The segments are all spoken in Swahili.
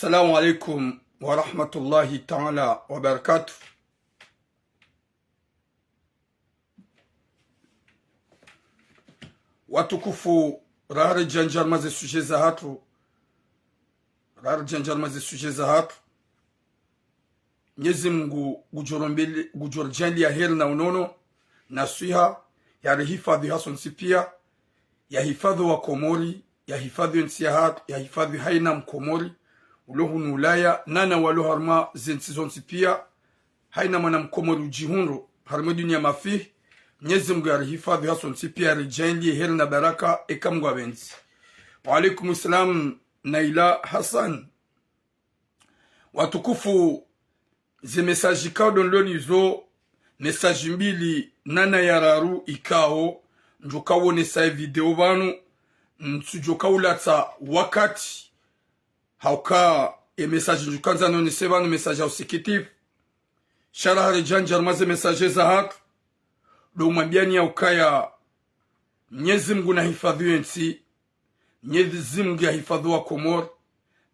Assalamu alaikum wa rahmatullahi ta'ala wa barakatuh. Watukufu rari janjar maze suje za hatu. Mwenyezi Mungu gujorjali ya heri na unono na suiha ya hifadhi hason sipia ya hifadhi wa Komori ya hifadhi nsi ya hatu ya hifadhi haina mkomori ulohu nulaya nana walo harma zensizon sipia haina mana mkomori ujihunro harma dunia mafih. Mwenyezi Mungu ya hifadhi hason sipia rijali heri na baraka ekamungu abenzi. Wa alaikum salam Naila Hassan. Watukufu ze mesaji kao don loni zo mesaji mbili nana yararu ikao njokawo nesa video banu nsujokawo lata wakati hauka mesaji njukanza no nese banu mesaji hausikitif shara harijanjar maze mesaji za hatu do mwambiani ya ukaya Mwenyezi Mungu na hifadhi nsi, Mwenyezi Mungu ya hifadhi wa Komor,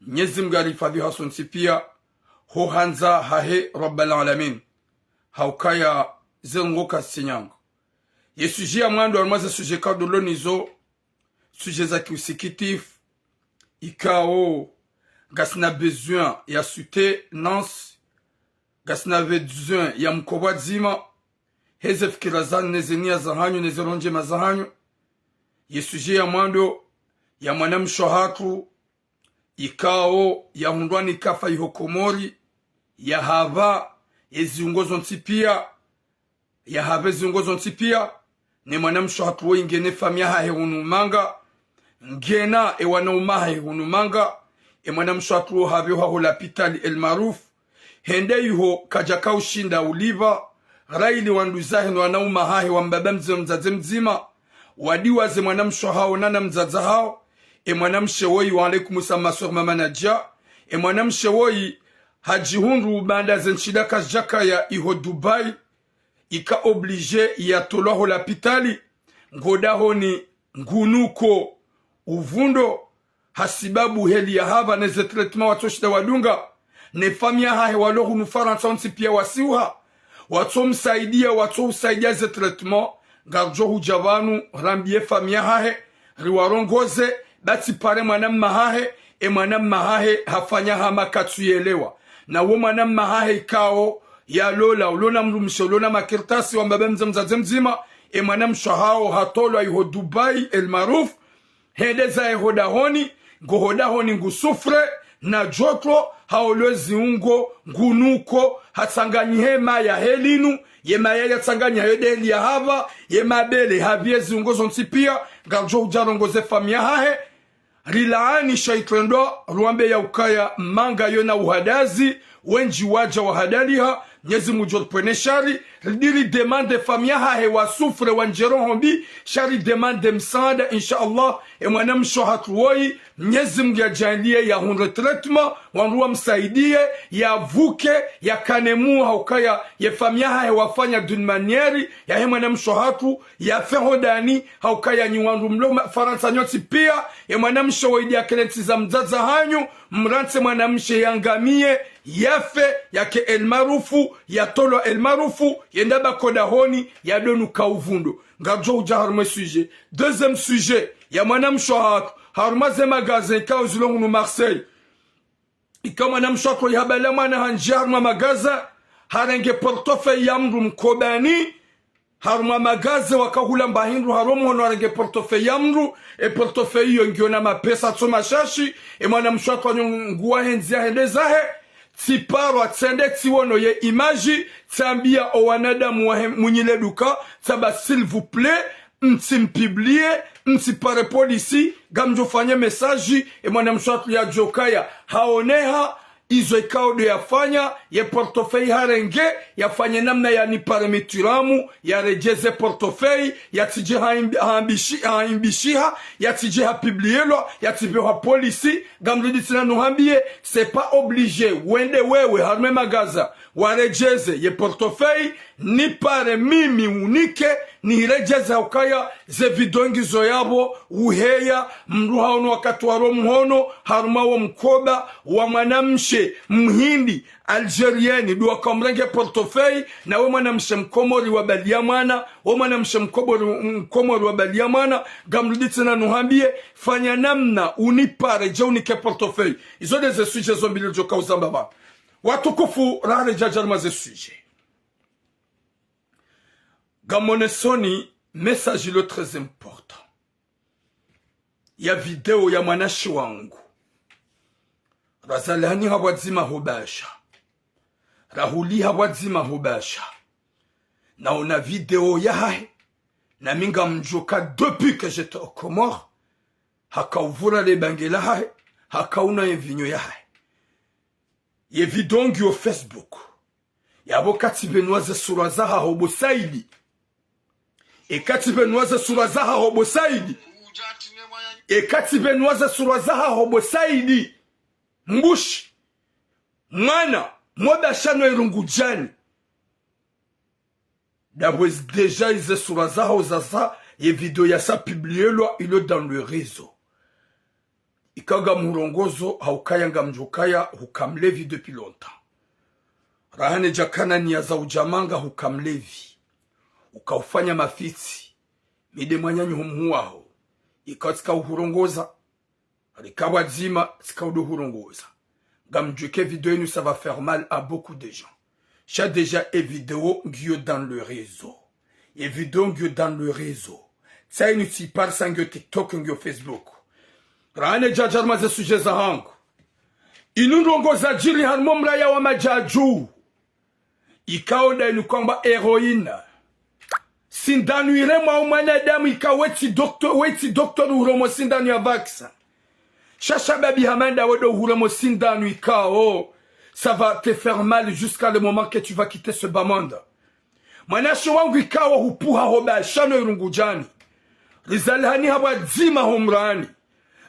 Mwenyezi Mungu ya hifadhi hason sipia ho hanza hahe rabbal alamin haukaya zengoka sinyango ye suje ya mwando almaze suje kadolo nizo suje za kiusikitif ikao gasna besoin ya sute nance gasna besoin ya mkoba zima hezef kirazan nezenia zahanyo nezeronje mazahanyo ye suje ya mwando ya mwanamsho hatu ikao ya hundwani kafa iho Komori ya hava eziongozo ntipia ya have eziongozo ntipia ne mwanamsho hatu ingene famia hahe unumanga ngena ewana umahe unumanga mwanamsho hatu have ho l'hôpital El Maruf hende iho kajaka ushinda uliva raili wanduzahe no anauma hahe wambaba mzaze mzima wadiwa ze mwanamsho hao nana mzaza hao mwanamshe woi wa alaikum sama sur mama Nadia mwanamshe woi hajihundu banda zenshida kajaka ya iho Dubai ika oblige ya toloho la pitali ngoda honi ngunuko uvundo hasibabu heli ya hava neze tretema watoshida wadunga ne famia hahe walohu nufaransa onsi pia wasiuha wato usaidia ze tretema garjo hujavanu rambie famia hahe riwarongoze bati pare mwanam mahahe mwanam mahahe hafanya hama katuyelewa na wo mwanam mahahe kao ya lola ulona mrumishe ulona makirtasi wa mbabe mzaze mzima mwanam shahao hatolo iho Dubai El Maruf hedeza ehodahoni ngohodahoni ngusufre na jotro haolezi ungo ngunuko hatsanganyi hema ya helinu yema ya tsanganya hedeli ya hava yema bele haviezi ungo zontipia garjo ujarongoze famia hahe rilaani shaitrendo ruambe ya ukaya manga yona uhadazi wenji waja wahadaliha Mwenyezi Mungu pwene shari diri demande famia hahe wasufre wanjero hombi shari demande msaada inshallah mwanamsho hatuwoi Mwenyezi Mungu ya jalie ya hun traitement wanruwa msaidie ya vuke ya kanemu haukaya ya famia hahe wafanya d'une manière ya mwanamsho hatu ya fehodani haukaya ni wanru mlo faransa nyoti pia mwanamsho woi ya kelenti za mzaza hanyu mrante mwanamshe yangamie yafe yake El Marufu ya tolo El Marufu yendaba kodahoni ya donu kauvundo ngajo uja harma sujet. Deuxième sujet ya mwanamsho hatu harma ze magazin kao zulongu Marseille ika mwanamsho hatu yahabala mwana hanjia harma magaza harenge portofeuille ya mru mkobani harma magaze wakahula mbahindu haromu hono harenge portofeuille ya mru portofeuille yongiona mapesa tsoma shashi mwanamsho hatu nguwa henzia hendezahe tiparo atsende tiwono ye imaji tambia o wanadamu munyile duka taba s'il vous plaît mtimpiblie mtipare polisi gamjo fanye mesaji mwanamswatu ya jokaya haoneha izo ikaudo yafanya ye portofeuille harenge yafanye namna ya nipare mituramu ya rejeze portofeuille ya tije haimbishiha ya tije hapiblielwa ya tibe ha polisi gamridi tina nuhambie c'est pas obligé wende wewe harme magaza warejeze ye portofei ni pare mimi unike ni rejeze ukaya ze vidongizo yabo uheya mruha ono wakati waro mhono haruma wa mkoba wa mwanamshe mhindi algerieni duwa kamrenge portofei na we mwanamshe mkomori wa baliamana we mwanamshe mkomori wa baliamana gamruditi na nuhambie fanya namna unipare je unike portofei izo deze suje zombili joka uzambaba watukufu rare jajarma ze suje gamonesoni message le très important ya video ya mwanashi wangu razalani hawadzima hubasha rahuli hawadzima hubasha naona video yahe na minga mjoka depuis que j'étais au Comores hakauvura le bangela hahe hakauna evinyo yahe ye vidongi au Facebook yabo kati benwaze surazaha hobo saidi e kati benwaze surazaha hobo saidi e kati benwaze surazaha hobo saidi mbushi mwana moda shano irungujani d'abord déjà ils surazaha ozaza ye video ya sa publié lo ilo dans le réseau ikaga murongozo haukayanga mjukaya hukamlevi depuis longtemps rahane jakana ni ya za ujamanga hukamlevi ukaufanya mafiti mide mwanyanyi humuwaho ikatika uhurongoza rikawa dzima sikaudu hurongoza gamjuke video yenu ça va faire mal à beaucoup de gens j'ai déjà une vidéo dans le réseau et vidéo dans le réseau ça une si par sangue TikTok ngyo Facebook rane jajarma ze suje za hangu inundongoza jiri harmo mraya wa majaju ikaoda inu kwamba heroina sindanu irema mwanadamu ikaweti doktor uromo sindanu ya vaksa shasha babi hamanda wedo uromo sindanu ikao ça va te faire mal jusqu'à le moment que tu vas quitter ce bas monde mwanashi wangu ikawa hupuha hoba shano irungujani rizalhani hawa dzima homrani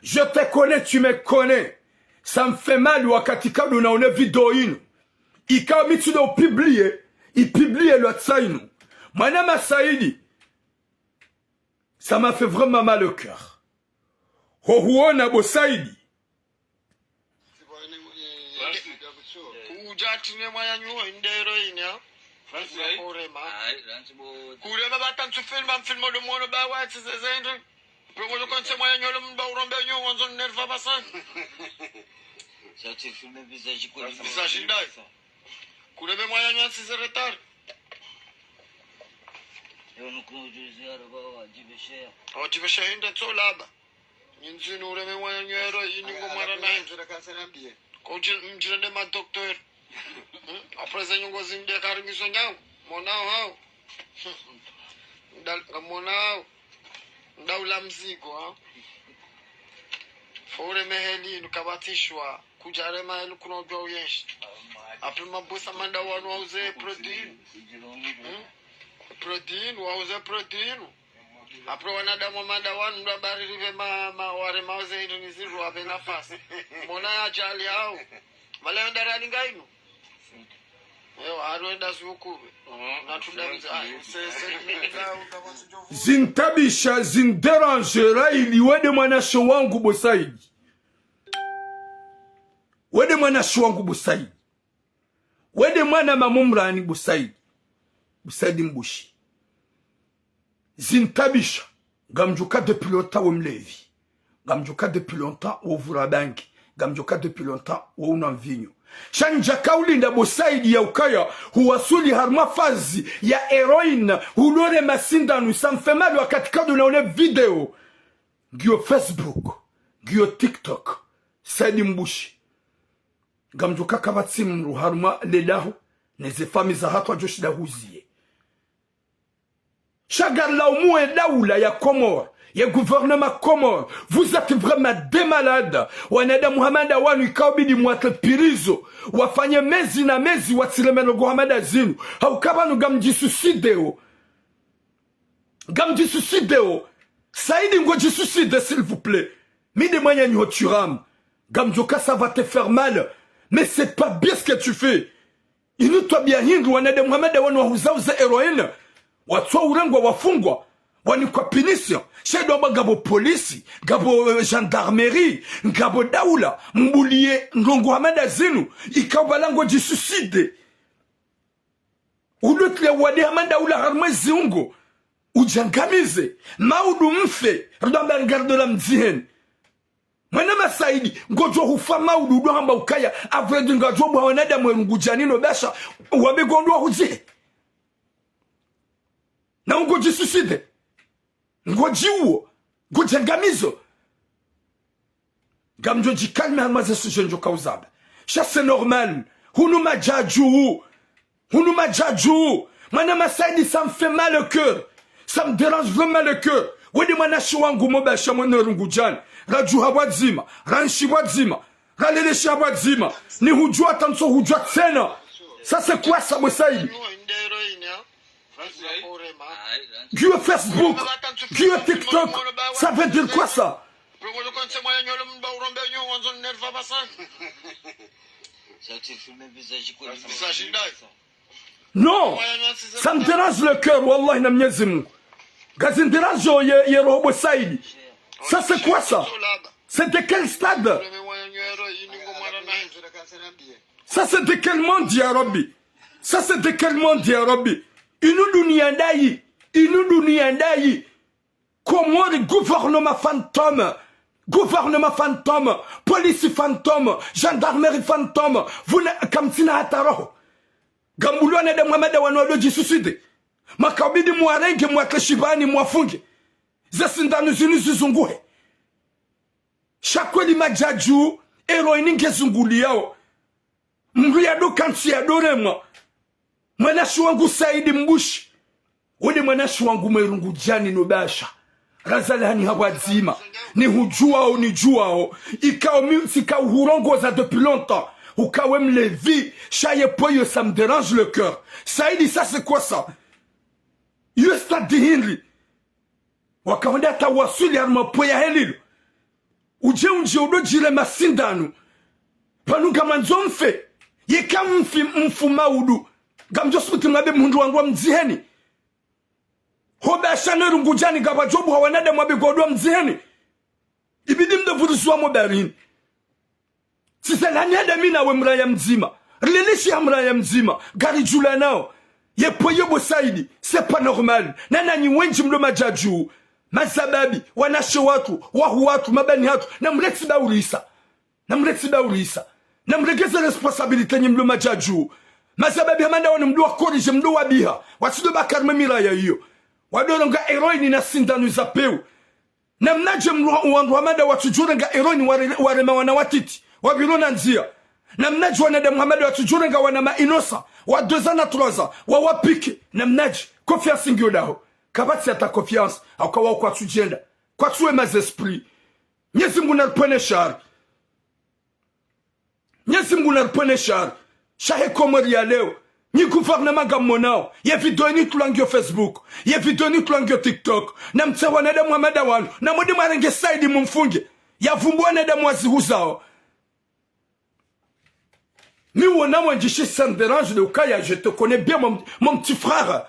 je te connais, tu me connais. Ça me fait mal wakati quand on a une vidéo inu. Ikawa mitu na publier, il publie le tsainu. Manama Saidi. Ça m'a fait vraiment mal au cœur. Hohuona bo Saidi. Prenons le compte, moi, il y a le monde on zone nerf à bassin. Ça te filme le visage, quoi. Le visage, il est. Coulez moi, il y a 6 retard. Et on nous conduit à la bas, tu veux cher. Oh, tu veux cher, il est tout là-bas. Il nous dit, nous, le moi, il y a il nous gomme à je la casse un billet. Quand je me dis, ma docteur. Après, ça, nous gomme des carmes, ils sont là. Mon âme, mon âme. Ndaula mzigo ha fore meheli nukabatishwa kujarema elu kunojwa uyeshi apima bosa manda wanu wauze protein wauze protein apro wanadamu manda wanu ndabari rive ware mauze hidu niziru wabe nafasi mona ajali hao wale ndarani ngainu zintabisha zinderangera ili wede mwanashi wangu bosaidi wede mwanashi wangu bosaidi wede mwana mamumrani bosaidi bosaidi mbushi zintabisha gamjuka depuis longtemps wo mlevi gamjuka depuis longtemps wo vura banki gamjuka depuis longtemps wo una vinyo shanja kaulinda bosaidi ya ukaya huwasuli harma fazi ya heroine hulore masindanu ça me fait mal wakati quand on a une vidéo gyo Facebook gyo TikTok Saidi Mbushi gamjuka kabatsimru harma ledahu neze fami za hatwa joshida huzie shagar la umue daula ya Comores le gouvernement Comores, vous êtes vraiment des malades. Wanada Muhammad wanu ikawbidi mwatepirizo. Wafanye mezi na mezi watilemeno Muhammad zinu. Haukabanu gamjisusideo. Gamjisusideo. Saidi ngojisusideo s'il vous plaît. Mide moyen nyoturam. Gamjoka ça va te faire mal. Mais c'est pas bien ce que tu fais. inu tabia hindu wanade Muhammad wanu wahuzauza heroine watwa urengwa wafungwa wani kwa pinisio shedo aba gabo polisi gabo gendarmerie gabo daula mbulie ngongo Muhammad zinu ikabalango di suicide ulotle wade Muhammad daula harmezi ungo ujangamize maudu mfe rudamba ngardo la mziheni mwana masaidi ngojo hufa maudu do hamba ukaya avredi ngajo bwa wanada mwengu janino basha wabegondwa huzi na ngoji suicide ngoji uo ngojangamizo gamjo jikalme almaze sujenjo kauzaba c'est normal hunu majaju mwana masaidi ça me fait mal au cœur ça me dérange vraiment le cœur wadi mwana shiwangu mobasha mwana rungujani raju habadzima ranshi wadzima raleleshi habadzima ni hujua tanso hujua tena ça c'est quoi ça Mosaïdi Dieu Facebook Dieu TikTok ça veut dire quoi ça non ça me dérange le cœur wallahi na Mwenyezi Mungu gazindirajo ye roho Mosaïdi. Ça c'est quoi ça? C'est de quel stade? Ça c'est de quel monde ya Rabbi? Ça c'est de quel monde ya Rabbi? Inu dunia ndai comment le gouvernement fantôme, police fantôme, gendarmerie fantôme, vous ne kamtina hataro gambulwane de Muhammad wano di suicide makabidi muarenge mwakashibani mwafunge zasindanu zinu zizunguhe shakweli majaju heroine ngezunguli yao mriyado kansi ya dorema mwanashi wangu Saidi Mbushi wode mwanashi wangu Mwerungu Jani Nobasha razalani hawadzima ni hujuao ni juao ikao sika uhurongoza depuis longtemps ukawe mlevi chaye poyo ça me dérange le cœur Saidi ça c'est quoi ça yusta dihindli wakawanda tawasuli arma poya helilu uje udo jile masindanu panu kama nzomfe yeka mfuma udu gamjo sputi mwabe mundu wangu wa mziheni hoba shana rungujani gaba jobu hawanade mwabe godwa mziheni ibidi mdevurusuwa mobarini sisa lanyada mina we mraya mzima rililishi ya mraya mzima gari jula nao yepoye Mosaïdi c'est pas normal nana nyi wenji mlo majaju masababi wanashe watu wahu watu mabani hatu na mleti baulisa na mlegeze responsabilité nyi mlo majaju masababi hamanda wanu mlo wakorije mlo wabiha wasido bakarme miraya hiyo wadoronga heroine na sindanu za peu na mnaje mlo wandu hamanda watujurenga heroine warema wana watiti wabirona nzia na mnaji wanada Muhammad watujurenga wana mainosa wa 2 ans na 3 ans wa wapike na mnaji confiance ngiodaho kabati ata confiance akawa kwa tujenda kwa tuwe mas esprit Mwenyezi Mungu narpone shar shahe komori ya leo ni gouvernement gamonao ye video ni tulangio Facebook ye video ni tulangio TikTok na mtsawa na Muhammad wanu na modi marenge Saidi mumfunge ya vumbwa na mwazi huzao mi wona mwanjishi ça me dérange de ukaya je te connais bien mon petit frère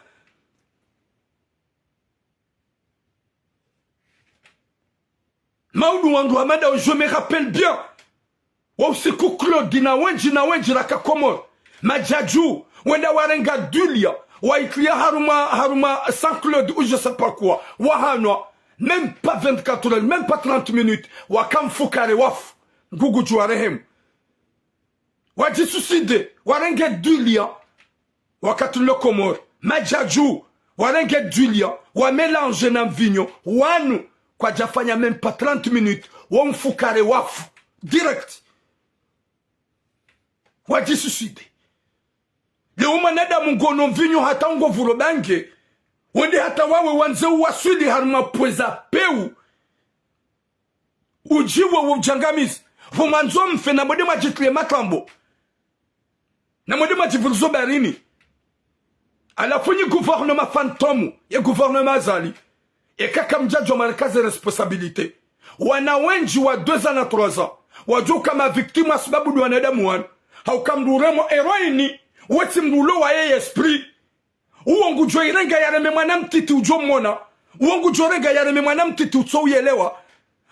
Maudu wandu Hamada je me rappelle bien wa usiku Claude na wenji raka komor majaju wenda warenga dulia wa iklia haruma Saint Claude ou je sais pas quoi wahanwa même pas 24 heures même pas 30 minutes wakamfukare waf ngugu juarehem waji suicide warenge dulia wakati le komor majaju warenge dulia wa mélange na vinyo wanu kwa jafanya même pas 30 minutes wamfukare wafu direct waji suicide leo manada mungono vinyo hata ngo vurobange wende hata wawe wanze wasuli harma pweza peu ujiwa ujangamizi vumanzo mfe na mode majitile makambo na mode majivuruzo barini alafunyi gouvernement fantôme ya gouvernement azali kaka mjaji wa marikazi responsabilité wana wenji wa 2 ans na 3 ans wajua kama victime sababu ni wanadamu wana haukamduremo heroini weti mrulo wa ye esprit uongu joirenga yareme mwana mtiti ujo mona uongu jorenga yareme mwana mtiti utso uyelewa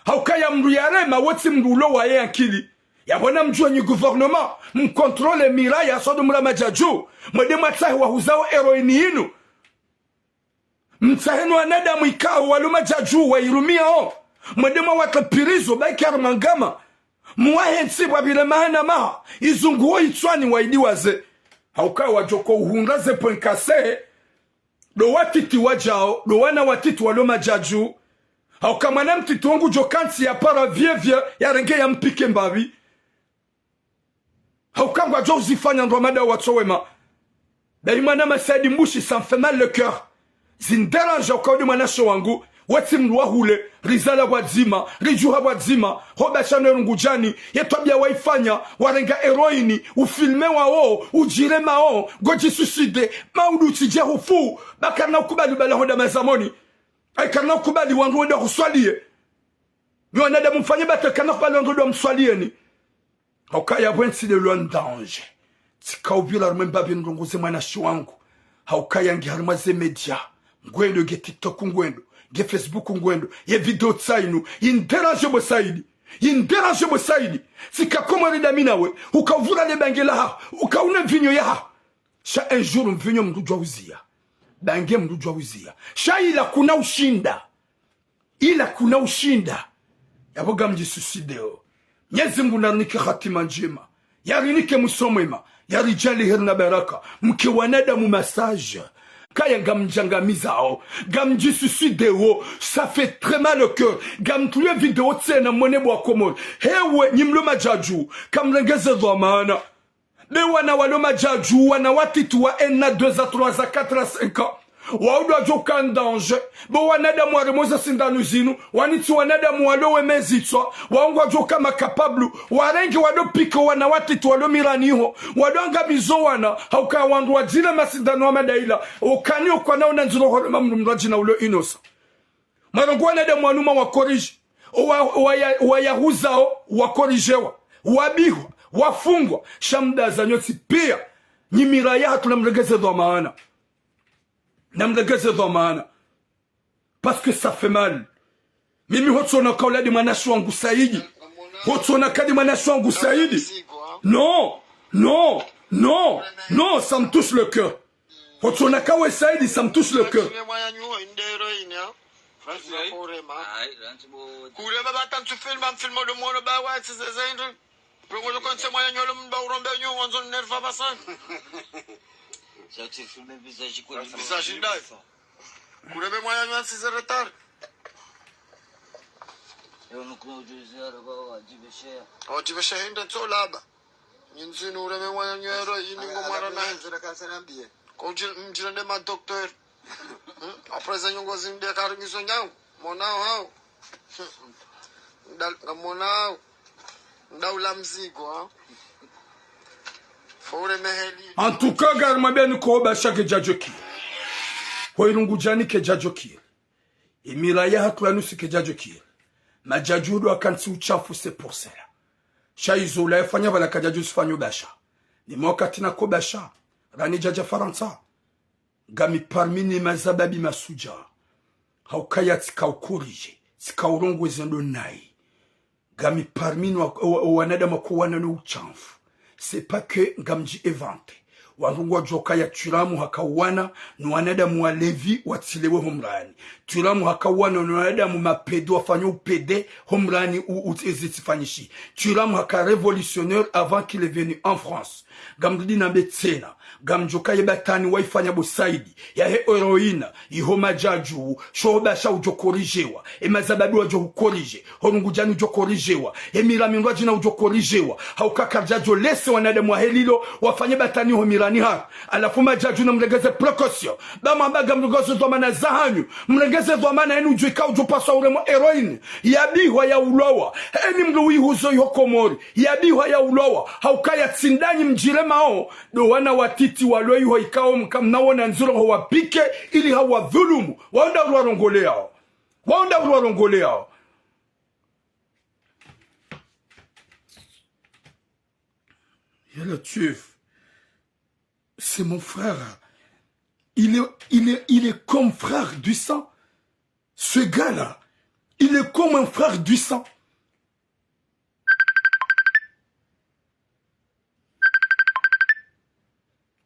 haukaya mru yarema weti mrulo wa ye akili yabona mjua ni gouvernement mkontrole mira ya sodo mura majaju mwede matahi wa huzao heroini inu mtahenu anadamu ikao waluma jaju wa irumia o mwede mwa watapirizo baiki armangama mwahe nsibwa bile mahana maha izunguo itwani waidiwaze haukaya wajoko uhundaze poinkase do watiti wajao do wana watiti waluma jaju haukamana mtiti wangu jokansi ya para vie ya renge ya mpike mbavi haukangwa jo uzifanya ndwamada watowema daimana masaidi mbushi ça me fait mal le cœur zinderange ukaude mwanasho wangu weti mruwa hule rizala wadzima rijuha wadzima hoba shano ngujani yetwabia waifanya warenga heroini ufilme wao ujire mao goji suicide maudu tije hufu bakarna ukubali bala hoda mazamoni ay karna ukubali wangu wenda kuswalie yo nada mfanye bata karna ukubali wangu wenda mswalie ni haukaya bwensi de loin danger tikaubila rumembabi ndongoze mwanashi wangu haukaya ngiharima ze media ngwendo ge TikTok ngwendo ge Facebook ngwendo ye video tsainu inderange bo saidi sikakoma rida minawe ukavura le bangela ha ukauna mvinyo ya ha sha un jour mvinyo mrujwa uzia bange mrujwa uzia sha ila kuna ushinda yaboga mjisusideo Nyezi Mungu narinike hatima njema yarinike musomema yarijali herna baraka mke wanadamu massage kaya gamjangamizao gamjisusideo ça fait très mal au cœur gamtulie video tsena monebo akomol hewe nyimlo majaju kamrengeze dhamana be wana walo majaju wana watitu wa 1 2 3 4 5 waudu ajoka danger bo wanadamu waremoza sindanu zinu waniti wanadamu walowe mezitwa waungu ajoka makapablu warengi wado piko wana watitu walo miraniho wadonga bizo wana hauka wandu wajina masindanu wa madaila ukani ukwana unanzilo horema mnumraji na ulo inosa marongu wanadamu wanuma wakoriji wayahuzao wakorijewa wabihwa wafungwa shamda za nyoti pia nyimira ya tunamregeze dhamana namlegeze dhamana parce que ça fait mal mimi hotsona kaula di mwanashi wangu saidi hotsona kadi mwanashi wangu saidi non ça me touche le cœur hotsona kawe saidi ça me touche le cœur Ça tu filmes le visage quoi? Le visage d'Alpha. Kurebe moya nwa sizeretar. Yo nuko juzia roba jibeshe. O jibeshe hinda tsolaba. Nyinzi nureme moya nywero iningo mara na nzira kasanambie. Ko mjirende ma docteur. Après ça nyongo zinde karingiso nyao. Monao hao. Ndal monao. Ndaula mzigo ha. En tout cas, garma bien nous koba chaque jajoki. Hoirungu jani ke jajoki. Emiraya haklanu si ke jajoki. Majajudo akansi uchafu c'est pour cela. Shaizo la fanya bala kajaju sifanyo basha. Ni mwakati na kobasha. Rani jaja Faransa. Gami parmi ni mazababi masuja. Haukaya tikaukurije. Tikaurongo zendo nai. Gami parmi wanada makuwana no uchafu. C'est pas que ngamji evante warungwa joka ya turamu hakawana nuanadamu wa levi watilewe homrani turamu hakawana nuanadamu mapedo wafanyo upede homrani uzitifanyishi turamu haka révolutionnaire avant qu'il est venu en France gamdidi na betsena gamjoka yebatani waifanya bosaidi ya heroina ihoma jaju shobasha ujo korijewa emazababi wajo korije horungujani ujo korijewa emirami ngwaji na ujo korijewa haukaka jajo lese wanadamu wa helilo wafanye batani homirani ha alafu majaju na mlegeze precaution bama baga mlegezo dhamana zahanyu mlegeze dhamana enu ujo ika ujo paswa uremo heroine yabihwa ya ulowa eni mluwi huzo yokomori yabihwa ya ulowa haukaya tsindanyi mjire mao do wana watiti waloi ho ikao mkamnaona nzuro ho wapike ili hawa dhulumu waonda urwarongolea yele tuef c'est mon frère. Il est comme frère du sang. Ce gars-là, il est comme un frère du sang.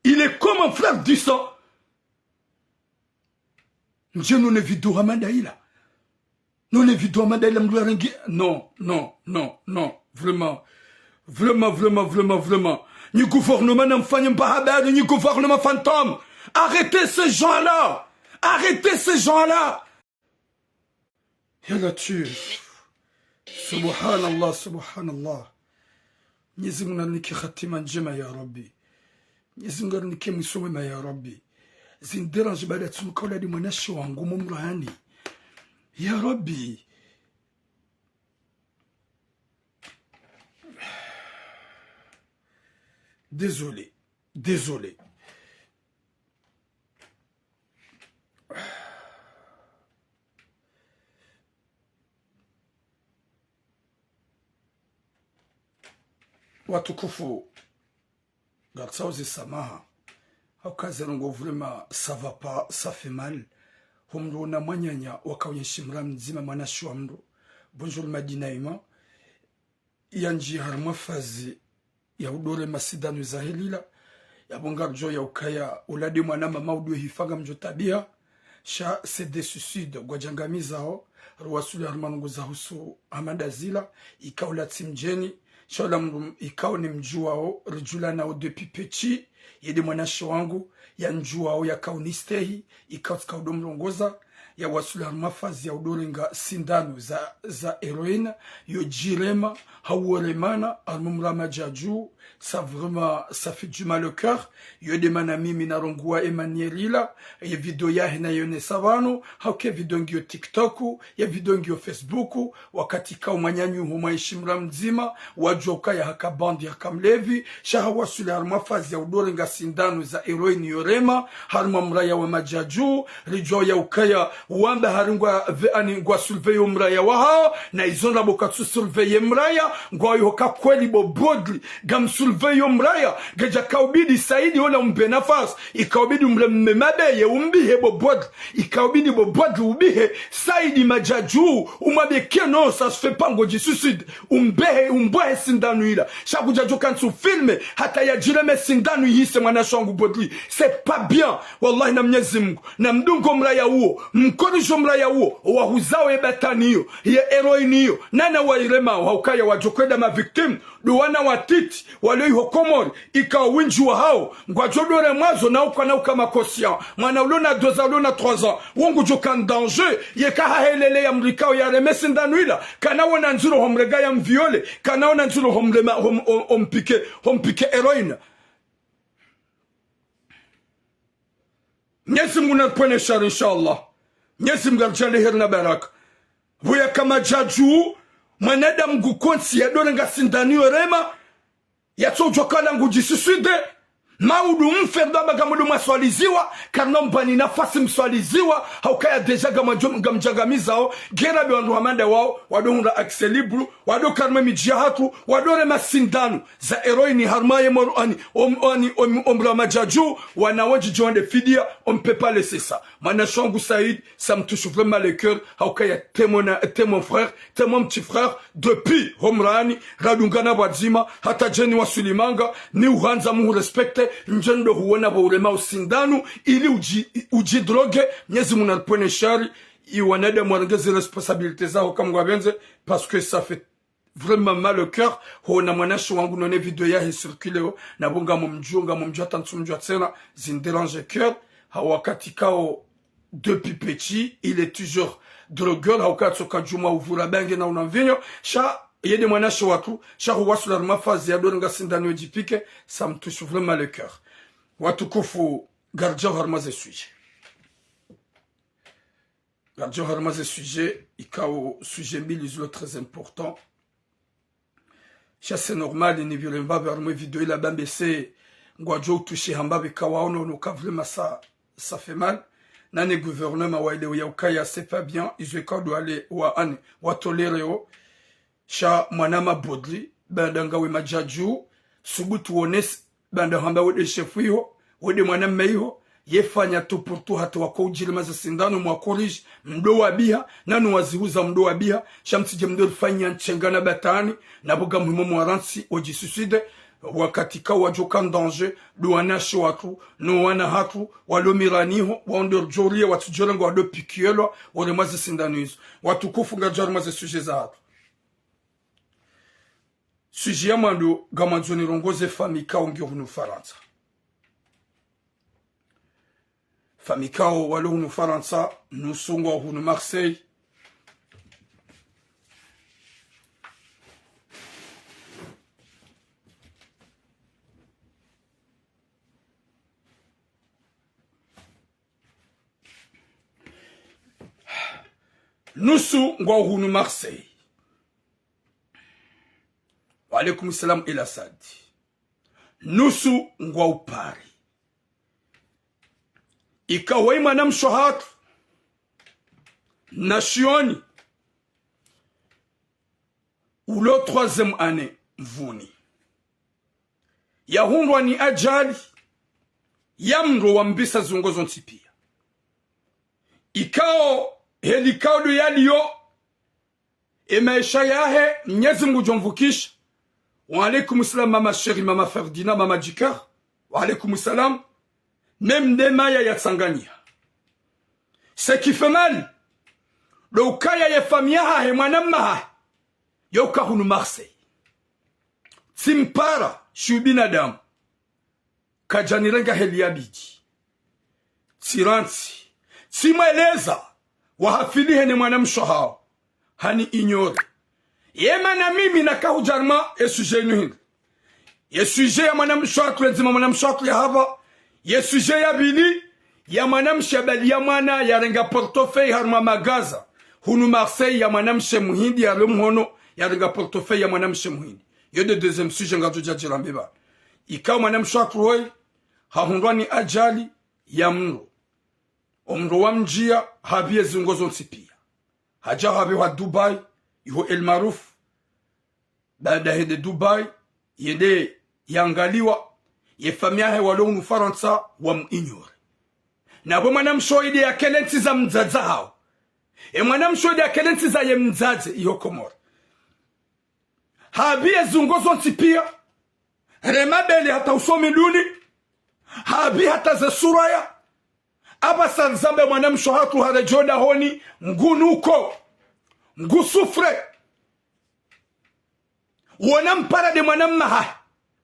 Il est comme un frère du sang. Dieu nous ne vidéo Amadaïla. Nous ne vidéo Amadaïla. Non, non, non, non. Vraiment. Vraiment, vraiment, vraiment, vraiment. Ni gouvernement n'a pas ni gouvernement fantôme. Arrêtez ces gens-là. Arrêtez ces gens-là. Yalla tu. Subhanallah, subhanallah. Nizimuna niki khatima njema ya Rabbi. Nizimuna niki misowema ya Rabbi. Zinderange baada tumkola di mwanashi wangu mumrani. Ya Rabbi. Désolé. Désolé. Watukufu. Gatsa ozi samaha. Haukazerongo vraiment ça va pas, ça fait mal. Humro na mwanyanya wakaonyesha mra mzima mwanashi wa mro. Bonjour Madina ima. Yanji harma fazi ya udore masidanu za helila. Ya bonga jo ya ukaya uladi mwana mama udwe hifaga mjo tabia. Sha sede suicide gwajangamiza ho. Ruwasuli harmanungu za husu Amanda Zila. Ika ulati mjeni. Sha ula ika ni mjua ho. Rijula na depuis petit. Yede mwanashi wangu ya njua au ya kaunistehi ikautika udomlongoza ya wasula mafazi ya udorenga sindano za heroine yo jirema haworemana almumrama jaju ça vraiment ça fait du mal au cœur yo demana mimi na rongua Emmanuelila ya video ya hina yone savano hauke video ngio TikTok ya video ngio Facebook wakati ka umanyanyu humaishimra mzima wajoka ya hakabandi ya kamlevi shaha wasula mafazi ya udorenga sindano za heroine yorema harma mraya wa majaju rijo ya ukaya wamba haringwa veani ngwa sulveyo mraya waha na izonda bokatsu sulveye mraya ngwa yoka kweli bobodli gam sulveyo mraya geja kaubidi saidi wala mbenafas ikaubidi mmemabeye umbihe bobodli ikaubidi bobodli ubihe saidi majaju umabeke non ça se fait pas ngoji suicide umbehe sindanu ila shakuja jokansu filme hata ya jireme sindanu yise mwana shongu bodli c'est pas bien wallahi na Mwenyezi Mungu na mdungo mraya huo mkonisho mraya huo wahuzao ebetani hiyo ya heroine hiyo nana wairema haukaya wajokweda ma victim duwana watiti wale hokomori ikawinji wa hao ngwajodore mwazo na uka makosia mwana ulona 2 ans ulona 3 ans wongu jokan danger yeka hahelele ya mrikao ya remesi ndanuila kana wana nzuro homrega ya mviole kana wana nzuro homrema hompike heroine. Mwenyezi Mungu napone shari inshallah. Mwenyezi Mungu ajale heri na baraka. Vuya kama jaju mwanadamu gukonsi ya dorenga sindani yorema ya tojokala ngujisisuide maudu mferda bagamudu maswaliziwa karno mpani nafasi mswaliziwa haukaya deja gamjagamiza ho gera biwandu hamanda wao wadonga accès libre wado karme mijahatu wadore masindanu za heroine harmaye morani ombra majaju wanawaji joinde fidia on peut pas laisser ça manachongu Saïd ça me touche vraiment le cœur haukaya t'es mon frère t'es mon petit frère depuis homrani radungana wadzima hata jeni wa Sulimanga ni uhanza mu respecte njendo huona baurema usindanu ili ujidroge Mwenyezi Mungu anapone shari iwanada mwarengeze responsabilité zao kama wabenze parce que ça fait vraiment mal au cœur hona mwanashi wangu none video ya circuleo na bonga mumjua tantsumjua tsena zinderange cœur hawakati kao depuis petit il est toujours drogueur hawakati soka juma uvura bange na unamvinyo sha yede mwanashi watu sha huwasula mafazi ya dorenga sindano ejipike ça me touche vraiment le cœur. Watukufu gardien harmaze sujet. Gardien harmaze sujet, ikao sujet milizulo très important. C'est normal, il n'y a pas vers moi vidéo la bambese ngwajo touché hambabe kawaono no vraiment ça fait mal. Nane gouvernement wa ile ya ukaya c'est pas bien, ils doivent aller wa toléreo. Sha mwanama bodli bandanga we majaju subutu ones banda hamba wode chefuyo wede mwanamme hiyo yefanya tuputu hata wako ujili maza sindano mwakorij mdo wa biha nanu wazihuza mdo wa biha shamtije mdo fanya nchengana batani na boga muhimu mwaransi ojisuicide wakati ka wajoka danger duanashi watu no wana hatu walomiraniho waondorjoria watujorengo wado pikielwa wale maza sindano hizo watu kufunga jaru maza suje za hatu suje ya mando gamanzoni rongoze famika ongyo hunu Faransa famikao walo hunu Faransa nusungo hunu Marseille nusu ngwa hunu Marseille wa alaikum salam ila sadi nusu ngwa upari ikawa imana mshohatu nasioni ulo 3e année mvuni yahundwa ni ajali yamro wa mbisa zungozo nsipia ikao helikaudu yaliyo maisha yahe Mwenyezi Mungu jomvukisha wa alaikum salam mama Sheri mama Ferdinand mama Jikar wa alaikum salam même des maya ya Tsangania ce qui fait mal le ukaya ya famia ha he mwanamma yoka hunu Marseille simpara shubinadamu kajanirenga heliabiji tiranti simaeleza wahafilihe ni mwanamsho hao hani ignore yema na mimi na kahujarma esuje nuhinga yesuje ya mwanamsho hatu lezima mwanamsho hatu ya hava yesuje ya bili ya mwanamsho bali ya mwana ya renga portofei harma magaza hunu Marseille ya mwanamsho muhindi ya lumhono ya renga portofei ya mwanamsho muhindi yode deuxième sujet nga tuja jirambeba ikaw mwanamsho hatu hoi hahundwani ajali ya mno omro wa mjia habie zungozo nsipia haja habi wa Dubai iho El Maruf baada hede Dubai yende yangaliwa ye famia he walo hunu Faransa wa muignore na bo mwanamsho ya kelenti za mzaza hao mwanamsho ya kelenti za ye mzaze iho Komoro habie zungozo nsipia remabele hata usomi duni habi hata ze suraya aba sanzambe mwanamsho hatu harajoda honi ngunuko ngusufre wanampara de mwanamma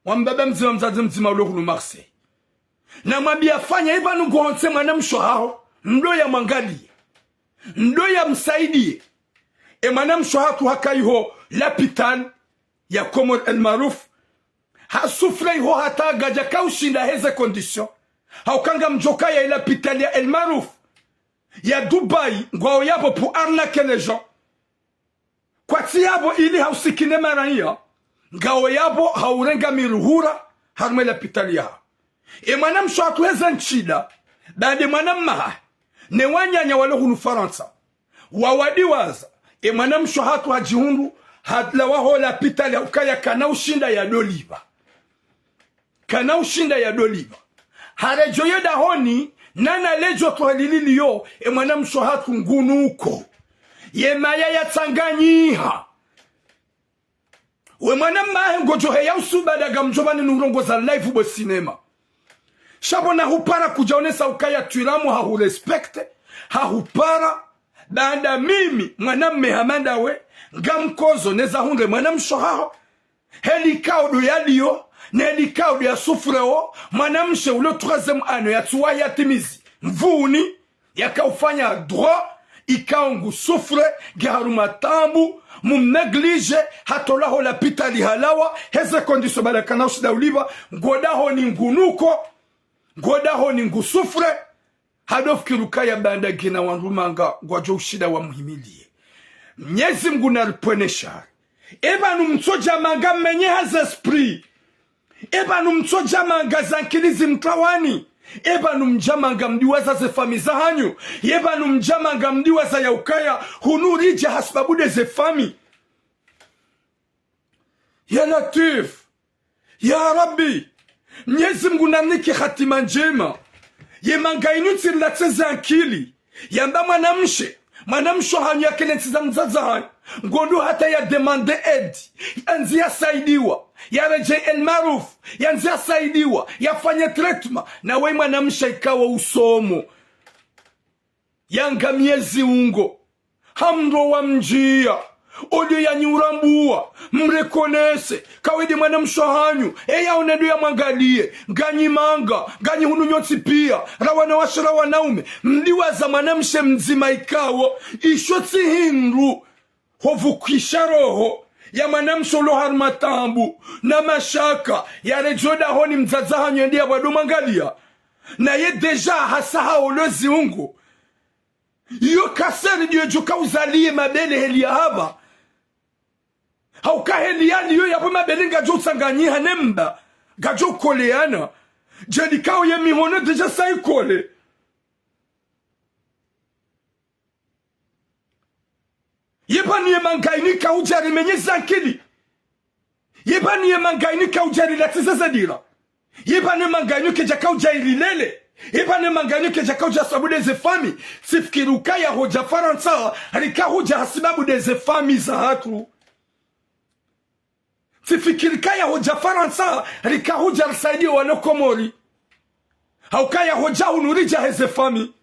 wambaba mzima mzazi mzima ulo hunu Marseille na mwambia fanya hiva nuguhonse mwanamsho hao ndo ya mwangalie ndo ya msaidie mwanamsho hatu hakaiho l'hôpital ya Komoro El Maruf hasufre iho hata gaja kaushinda heze condition haukanga mjoka ya ila pitali ya El Maruf ya Dubai ngwao yabo pu arnaque les gens kwa tiyabo ili hausikine marania ngao yabo haurenga miruhura harma ila pitali ya mwanamsho hatuweza nchida baade mwanamma ne wanyanya walo hunu Faransa wawadiwaza mwanamsho hatu hajihundu hadla waho la pitali ya ukaya kana ushinda ya doliva kana ushinda ya doliva harejoye da honi nana lejo to halilili yo mwanamsho hatu ngunuko ye maya ya Tsanganyiha we mwanamma ngojo he ya usuba daga mjobani nurongo za live bo cinema shabona hupara kujaonesa ukaya tuiramu ha respecte ha hupara baada mimi mwanamme hamanda we ngamkozo neza hunde mwanamsho hao helikaudu yaliyo nelikaudu ya sufreo mwanamshe ulo 3e année ya tuwa ya timizi mvuni yakaufanya droit ikaongu sufre garuma tambu mumneglige hatolaho la pitali halawa heze kondiso balakana ushida uliva ngodaho ni ngunuko ngodaho ni ngusufre hadof kirukaya banda gina wanrumanga ngwajo ushida wa muhimilie Mwenyezi Mungu nalipwenesha ebanu mtsoja manga menye haza esprit ebanu mtsoja manga zankilizi mtawani ebanu mjamanga mdiwaza ze fami za hanyu ebanu mjamanga mdiwaza ya ukaya hunurija hasbabude ze fami ya Latif ya Rabbi Mwenyezi Mungu namniki hatima njema. Yemangainu tsilateza akili. Yamba mwanamsho hanyu yake netiza mzaza hanyu. Ngondo hata ya demande aide. Yanzi ya saidiwa. Ya reje el maruf. Yanzi ya saidiwa. Ya fanya treatment. Na we mwanamsha ikawa usomo. Yanga miezi ungo. Hamro wa mjia. Odio ya nyurambua. Mrekonese. Kawede mwanamsho hanyu. Eya onedo ya mwangalie. Ganyi manga. Ganyi hunu nyoti pia. Rawana washira wanaume. Mliwaza mwanamshe mzima ikawa. Ishoti hindu. Hovukisha roho. Ya mwanamsho lo harmatambu. Na mashaka. Ya rejoda honi mzaza hanyu endia wadu mwangalia. Na ye deja hasaha olozi ungo. Yo kaseri diyo joka uzalie mabele heli ya haba. Hauka heli yani yo yapo mabele gajo utsanganyi hanemba. Gajo koleana. Jeli kao ye mihone deja sa ikole. Yepa niye mangaini ka ujari menye zankili. Yepa niye mangaini ka ujari latiza zadira. Yepa niye mangaini ke jaka ujari lilele. Iba ne mangani ke jaka uja sababu deze fami. Sifikiruka ya hoja faransa. Harika hoja hasibabu deze fami za hatu. Sifikiruka ya hoja faransa. Harika hoja rasaidi wano komori. Hauka ya hoja unurija heze fami.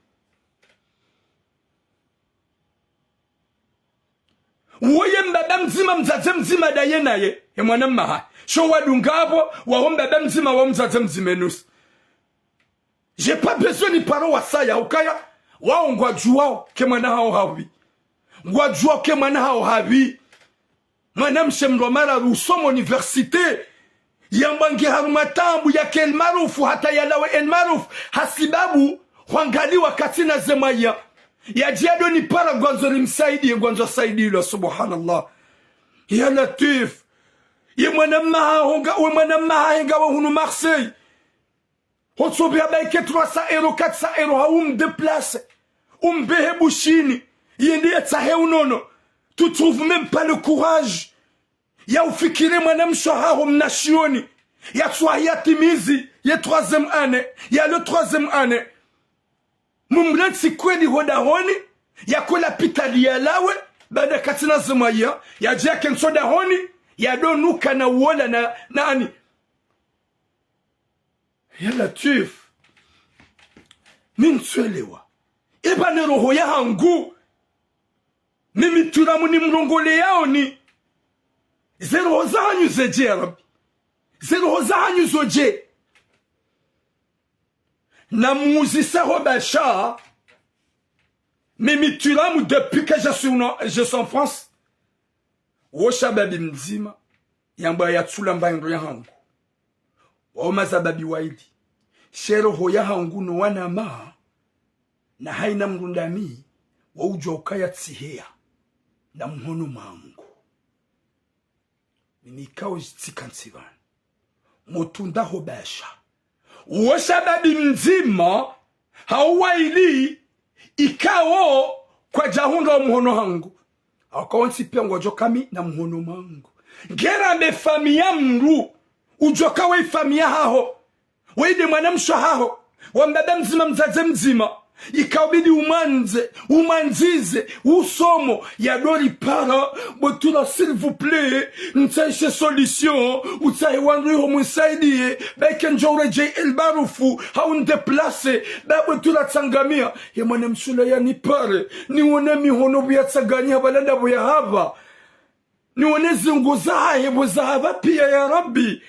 Uwe mbaba mzima mzaze mzima daye naye. Ya mwana maha. Sho wadungabo wa mbaba mzima wa mzaze mzimenusi. J'ai pas besoin ni paro wasaya ukaya wao ngwajuao ke mwana hao hawi ngwajuao ke mwana hao hawi mwana mshemro mara rusomo universite yambangi harumatambu ya kel marufu hata yalawe el maruf hasibabu huangali wakati na zemaya ya jiado ni para gwanzo rimsaidi gwanzo saidi ilo subhanallah ya latif ye mwana maha honga we mwana maha henga wa hunu Marseille. On se souvient avec 300 €, 400 €, on déplace, on behebushini, yendi etsahe unono. Tu trouves même pas le courage. Ya ufikire mwanamsho hao mnashioni. Ya tswahia timizi, ya 3e année, ya le 3e année. Mumlansi kweli hodahoni, ya kola pitali ya lawe, bada katina zemaya, ya jia kensoda honi, ya donuka na uola na ani. Ya latif. Minsuelewa. Eba ne roho ya hangu. Mimi turamu ni mrongole yao ni. Zero hoza hanyu zeje Arabi. Zero hoza hanyu zoje. Na muzisa robasha. Mimi turamu depuis que je suis en France. Wosha babi mzima. Yamba ya tsula mbayo ya hangu. Waumaza babi waidi. Shero hoya hanguno wana maa. Na haina mrundami. Waujo ukaya tsihea. Na mhono maangu. Minikao jitikansivani. Motunda hobasha. Uosha babi mzima. Hawaili. Ikao kwa jahunga wa mhono hangu. Hawakawansi pia ngojo kami na mhono maangu. Gera me familia mru. Ujoka we famia hao. Weide mwanamsho hao. Wambaba mzima mzaze mzima. Ikawbidi umanzize, usomo. Yadori para. Botula s'il vous plaît. Ntaishe solution. Utahe wanru homo saidie. Beken jore jay el barufu. Haunde place. Botula tsangamia. Ya mwanamsho la ya nipare. Ni wonemi hono buya tsangania balanda buya hava. Ni wonezi nguzahe buzahaba pia ya Rabbi.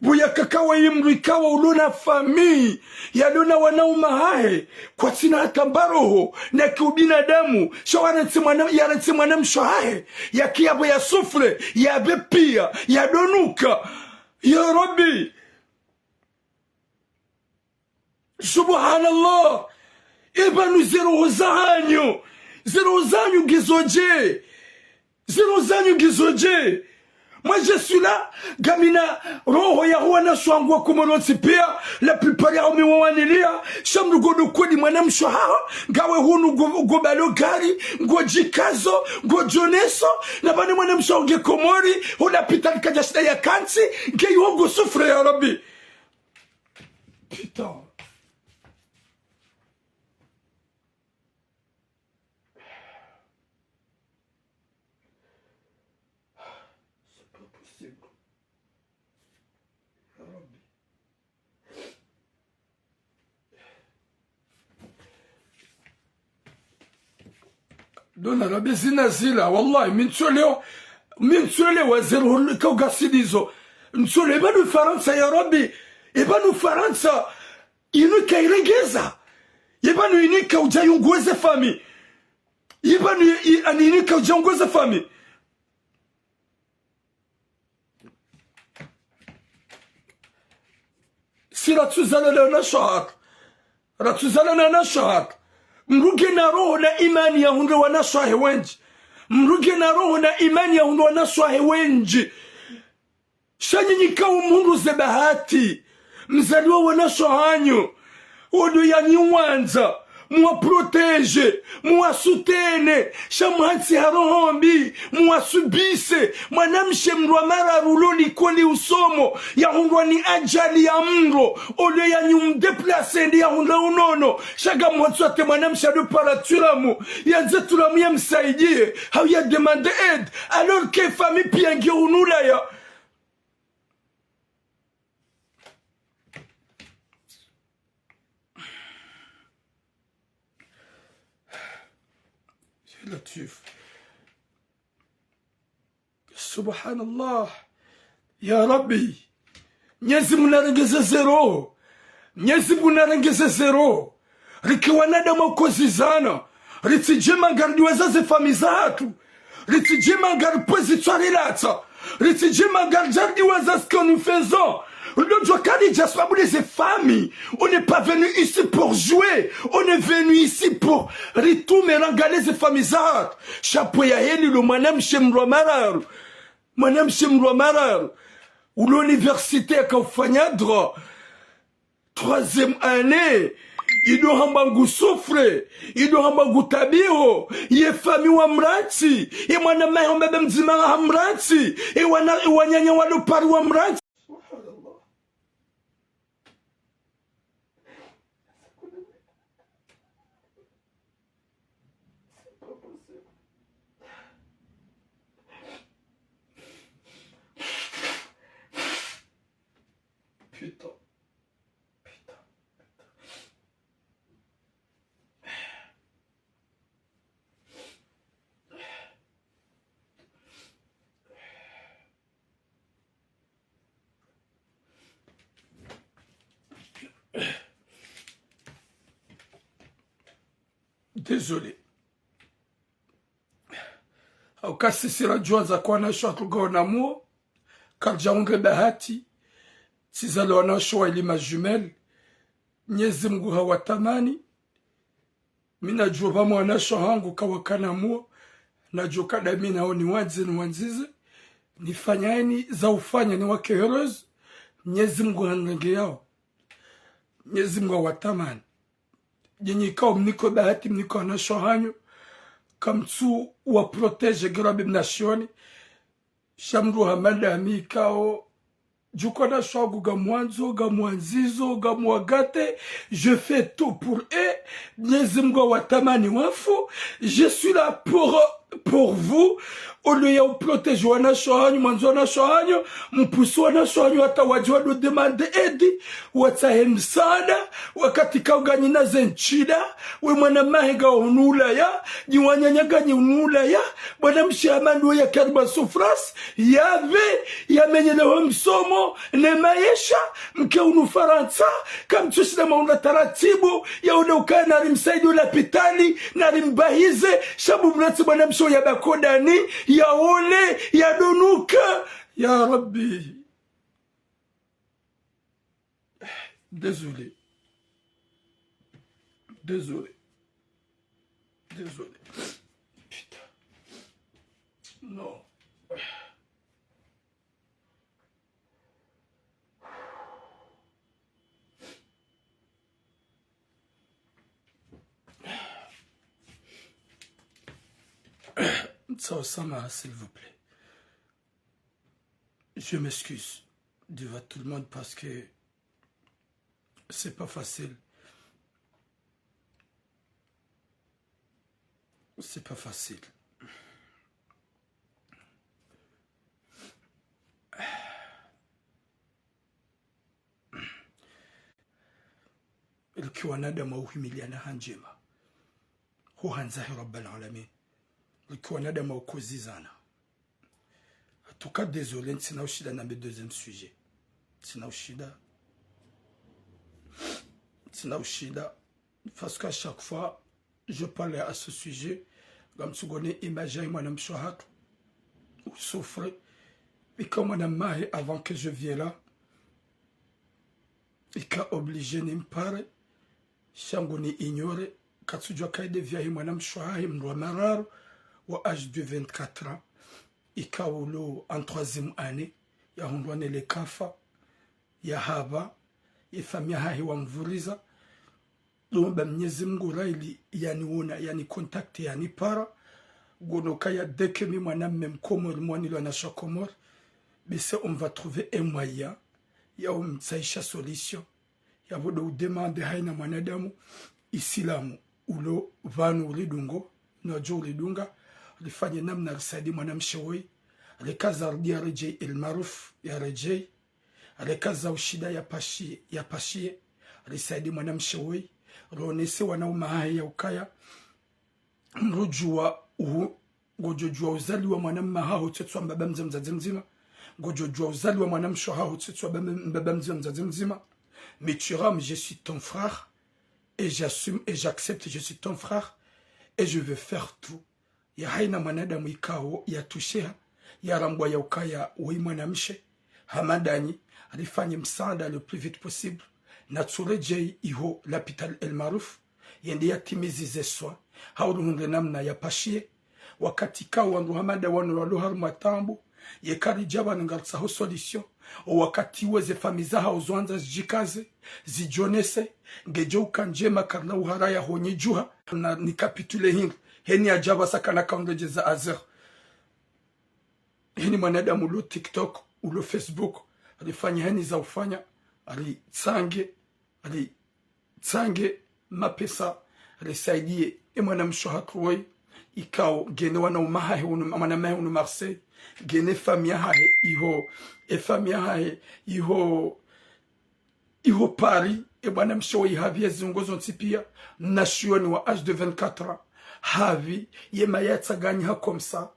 Buya kakawa yimru ikawa uluna fami. Yaluna wanauma hae. Kwa tina hatambaroho. Na kiubinadamu. Yaranti mwanamsho hae. Ya kiabu ya sufre. Ya bepia. Ya donuka. Ya Rabbi. Subhanallah. Ebanu zero zanyu. Zero zanyu gizoje. Zero zanyu gizoje. Moi je suis là, gamina, roho ya huwa na shwangwa kumoronsi pia, la plupart ya umi wawanilia, shamru godo kwedi mwanamsho hao, gawe hunu gobalo gari, ngojikazo, ngojoneso, na bani mwanamsho uge komori, hula pita nikajashida ya kansi, nge yuongo sufre ya Rabbi. Putain. C'est pas possible. Ya Rabbi. Dona Rabbi zinazila wallahi mintswele waziri kaugasilizo ntswele ibanu Faransa ya Rabbi ibanu Faransa inu kairengeza ibanu inika ujayungweze fami ibanu inika ujayungweze fami si ratuzalana na shahad mruge na roho na imani ya hunde wanaswahe wenji mruge na roho na imani ya hunde wanaswahe wenji shanyanyika umungu ze bahati mzaliwa wanaswahanyo odo ya niwanza muwa protege muwa sutene shamuhansi harohombi muwa subise mwanamshe mrwa mara ruloni koli usomo ya hundwa ni ajali ya mro odo ya nyumdeplase ndi ya hundwa unono shaga mwatsuate mwanamshe adu paraturamu ya nzeturamu ya msaidie hau ya demande aide alors que fami piange unula ya لطيف سبحان الله يا ربي Mwenyezi Mungu narengeze zero Mwenyezi Mungu narengeze zero rikiwanadamu kozizana ritijema gardiweza ze famizatu ritijema garpwezi tsarilatsa ritijema gardiweza ce que nous faisons. Les familles, on n'est pas venu ici pour jouer, on est venu ici pour retourner regarder ces familles. Chapeau ya heli le madame Shemro Marar, madame Shemro Marar, ou l'université a fait droit, 3e année. Ido hambangu sufre, ido hambangu tabio, ye fami wa mrati, e mwana mahe mbebe mzima wa mrati, e wanyanya walupari wa mrati. Putain. Désolé. Au cas si sira juanza kwa na shwa tugo na muo, karja unge bahati, tizalo wana shwa ilima jumel, Mwenyezi Mungu hawatamani, mina juwa mwana shwa hangu kawakana muo, na jokada mina oni wanzize, nifanyani za ufanya ni wake heroes, Mwenyezi Mungu hanenge yao, Mwenyezi Mungu hawatamani. Yenye kao mniko bahati mniko anasho hanyo kamtsu wa protege grabe mnashoni shamru hamada ami kao juko na shogu ga mwanzo ga mwanzizo ga mwagate je fais tout pour eux Mwenyezi Mungu watamani wafu je suis là pour vous ole ya protege wana shohanyo mwanzo na shohanyo mpusu wana shohanyo hata wajua do demande aide watahemsada wakati kaugani na zenchida we mwana mahiga unula ya jiwanyanyaga ni unula ya bwana mshamando ya karba sufras yave yamenyele wa msomo ne maisha mke unu Faransa kamtushi na maunda taratibu ya unaukana na rimsaidi ulapitali na rimbahize shabu mnati bwana msho ya bakodani ya ole ya donuka ya Rabbi. Désolé. Putain. Non. Sama, s'il vous plaît. Je m'excuse devant tout le monde parce que C'est pas facile. C'est pas facile. Ikiwa nadama uhimiliana hanjema huhanzahi rabbal alamin. Ikiwa nadama ukozizana. En tout cas, désolé, c'est Shida dans le deuxième sujet. C'est Shida. Parce qu'à chaque fois, je parlais à ce sujet, comme si on est imagé, moi, je suis ou souffre. Et comme on a marre avant que je vienne là, et qu'a obligé de me parler, Shangoni ignoré, quand tu dois qu'il devient, moi, je suis marar, au âge de 24 ans. Ikaolo en 3e année ya hundwane le kafa ya haba ifamia hahi wa mvuriza lumba Mwenyezi Mungu raili yaniona yani contact yani para gonoka ya deke mi mwanamme mkomori mwani lo na shokomor bise on va trouver un moyen ya umtsaisha solution ya bodo udemande haina mwanadamu isilamu ulo vanu ulidungo na jo ulidunga lifanye namna risadi mwanamshawi alikaza rudia rejei ilmaruf ya rejei alikaza ushida ya pashie risadi mwanamshawi ronese wanaume haya ya ukaya mrujua ngojojua uzali wa mwanamme hao tsetswa mbaba mzazi mzima ngojojua uzali wa mwanamsho hao tsetswa mbaba mzazi mzima mais tu rames, je suis ton frère et j'assume et j'accepte, je suis ton frère et je veux faire tout. Ya haina mwanadamu ikao ya tushea ya rambwa ya ukaya wei mwanamshe hamadani alifanye msaada le plus vite possible na turejei iho l'hôpital El Maruf yende yatimizi zeswa haurunde namna ya pashie wakati kao wandu hamada wanu waluharu matambu yekari jabana ngartsaho solution wakati weze famiza hao zwanza zijikaze zijonese ngejouka njema karna uharaya honye juha na nikapitule hingi heni ajaba sakana kaundejeza azer heni mwanadamu ulo TikTok ulo Facebook alifanya heni za ufanya alitsange mapesa alisaidie mwanamsho hakuwai ikao gene wana umahahe mwanamahe unu Marseille gene famia hahe iho Paris mwanamsho ihavie ziongozo ntipia nashioni wa âge de 24 ans havi yema yatsaganya comme ça